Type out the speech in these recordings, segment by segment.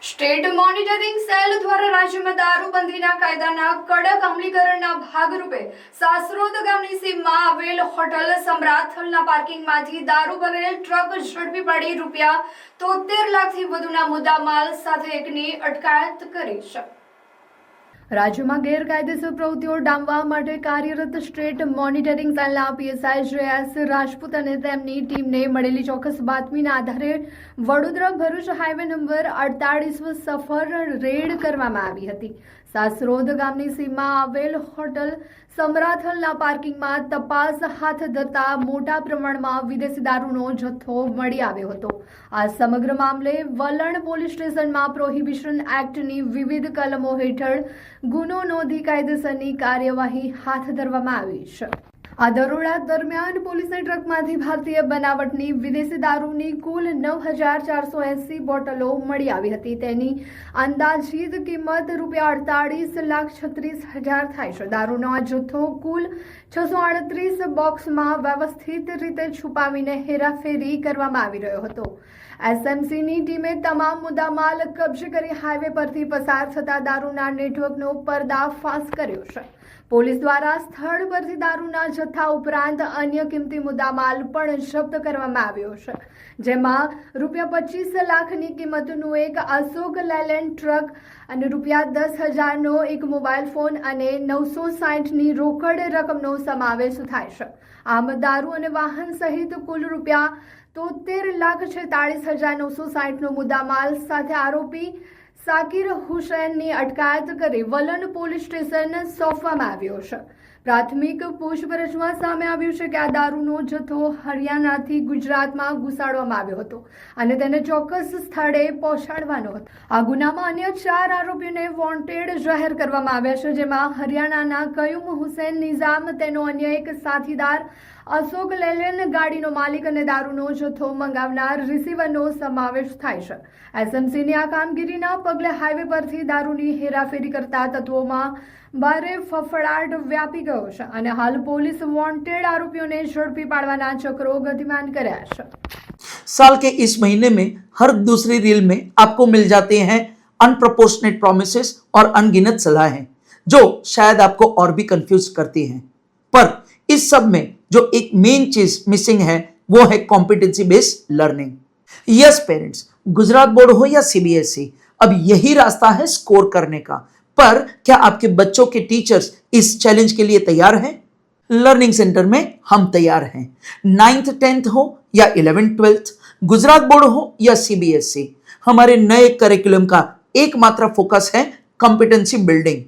State monitoring cell દ્વારા રાજ્યમાં દારૂબંધીના કાયદાના કડક અમલીકરણના ભાગરૂપે સાસરોદ ગામની સીમમાં આવેલ હોટલ સમ્રાથલના પાર્કિંગમાંથી દારૂ ભરેલ ટ્રક ઝડપી પાડી ₹73 લાખથી વધુના મુદ્દામાલ સાથે એકની અટકાયત કરી છે। રાજ્યમાં ગેરકાયદેસર પ્રવૃત્તિઓ ડામવા માટે કાર્યરત સ્ટેટ મોનિટરિંગ સેલના પીએસઆઈ JS રાજપૂત અને તેમની ટીમને મળેલી ચોક્કસ બાતમીના આધારે વડોદરા ભરૂચ હાઈવે નંબર 48 સફર રેડ કરવામાં આવી હતી। સાસરોદ ગામની સીમમાં આવેલ હોટલ સમ્રાથલના પાર્કિંગમાં તપાસ હાથ ધરતા મોટા પ્રમાણમાં વિદેશી દારૂનો જથ્થો મળી આવ્યો હતો। આ સમગ્ર મામલે વલણ પોલીસ સ્ટેશનમાં પ્રોહિબિશન એક્ટની વિવિધ કલમો હેઠળ ગુનો નોંધી કાયદેસરની કાર્યવાહી હાથ ધરવામાં આવી છે। આ દરોડા દરમિયાન પોલીસને ટ્રકમાંથી ભારતીય બનાવટની વિદેશી દારૂની કુલ 9,480 બોટલો મળી આવી હતી। તેની અંદાજિત કિંમત ₹48,36,000 થાય છે। દારૂનો આ જથ્થો કુલ 638 બોક્સમાં વ્યવસ્થિત રીતે છુપાવીને હેરાફેરી કરવામાં આવી રહ્યો હતો। SMCની ટીમે તમામ મુદ્દામાલ કબજે કરી હાઈવે પરથી પસાર થતા દારૂના નેટવર્કનો પર્દાફાશ કર્યો છે। પોલીસ દ્વારા સ્થળ પરથી દારૂના જથ્થા ઉપરાંત અન્ય કિંમતી મુદ્દામાલ પણ જપ્ત કરવામાં આવ્યો છે, જેમાં ₹25 લાખની કિંમતનું એક અશોક લેલેન્ડ ટ્રક અને ₹10,000નો એક મોબાઈલ ફોન અને 960ની રોકડ રકમનો સમાવેશ થાય છે। આમ દારૂ અને વાહન સહિત કુલ ₹73,46,960નો મુદ્દામાલ સાથે આરોપી સાકિર હુસૈનની અટકાયત કરી વલણ પોલીસ સ્ટેશન સોંપવામાં આવ્યો છે। પ્રાથમિક પૂછપરછમાં સામે આવ્યું છે કે આ દારૂનો જથ્થો હરિયાણાથી ગુજરાતમાં ઘુસાડવામાં આવ્યો હતો અને તેને ચોક્કસ સ્થળે પહોંચાડવાનો હતો। આ ગુનામાં અન્ય 4 આરોપીઓને વોન્ટેડ જાહેર કરવામાં આવ્યા છે, જેમાં હરિયાણાના કયુમ હુસૈન નિઝામ, તેનો અન્ય એક સાથીદાર અશોક લેલેન, ગાડીનો માલિક અને દારૂનો જથ્થો મંગાવનાર રિસીવરનો સમાવેશ થાય છે। SMCની આ કામગીરીના પગલે હાઈવે પરથી દારૂની હેરાફેરી કરતા તત્વોમાં ભારે ફફડાટ વ્યાપી ગયો છે અને હાલ પોલીસ વોન્ટેડ આરોપીઓને ઝડપી પાડવાના ચક્રો ગતિમાન કર્યા છે। साल के इस महीने में हर दूसरी रील में आपको मिल जाते हैं अनप्रोपोर्शनेट प्रोमिसेस और अनगिनत सलाहें जो शायद आपको और भी कंफ्यूज करती हैं, पर इस सब में जो एक मेन चीज मिसिंग है वो है competency based learning. Yes parents, Gujarat board हो या CBSE, अब यही रास्ता है स्कोर करने का। पर क्या आपके बच्चों के टीचर्स इस चैलेंज के लिए तैयार हैं? लर्निंग सेंटर में हम तैयार हैं। 9th 10th हो या 11th 12th, गुजरात बोर्ड हो या CBSE, हमारे नए करिकुलम का एकमात्र फोकस है कॉम्पिटेंसी बिल्डिंग।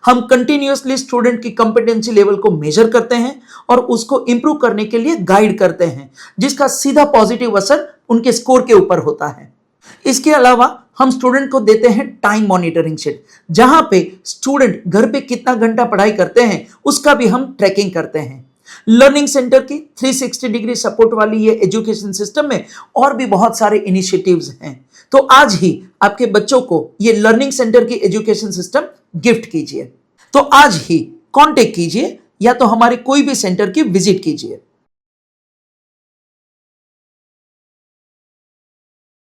हम कंटिन्यूअसली स्टूडेंट की कॉम्पिटेंसी लेवल को मेजर करते हैं और उसको इंप्रूव करने के लिए गाइड करते हैं, जिसका सीधा पॉजिटिव असर उनके स्कोर के ऊपर होता है। इसके अलावा हम स्टूडेंट को देते हैं टाइम मॉनिटरिंग शीट, जहां पे स्टूडेंट घर पे कितना घंटा पढ़ाई करते हैं उसका भी हम ट्रैकिंग करते हैं। लर्निंग सेंटर की 360 डिग्री सपोर्ट वाली ये एजुकेशन सिस्टम में और भी बहुत सारे इनिशिएटिव्स हैं, तो आज ही आपके बच्चों को ये लर्निंग सेंटर की एजुकेशन सिस्टम गिफ्ट कीजिए। तो आज ही कांटेक्ट कीजिए या तो हमारे कोई भी सेंटर की विजिट कीजिए।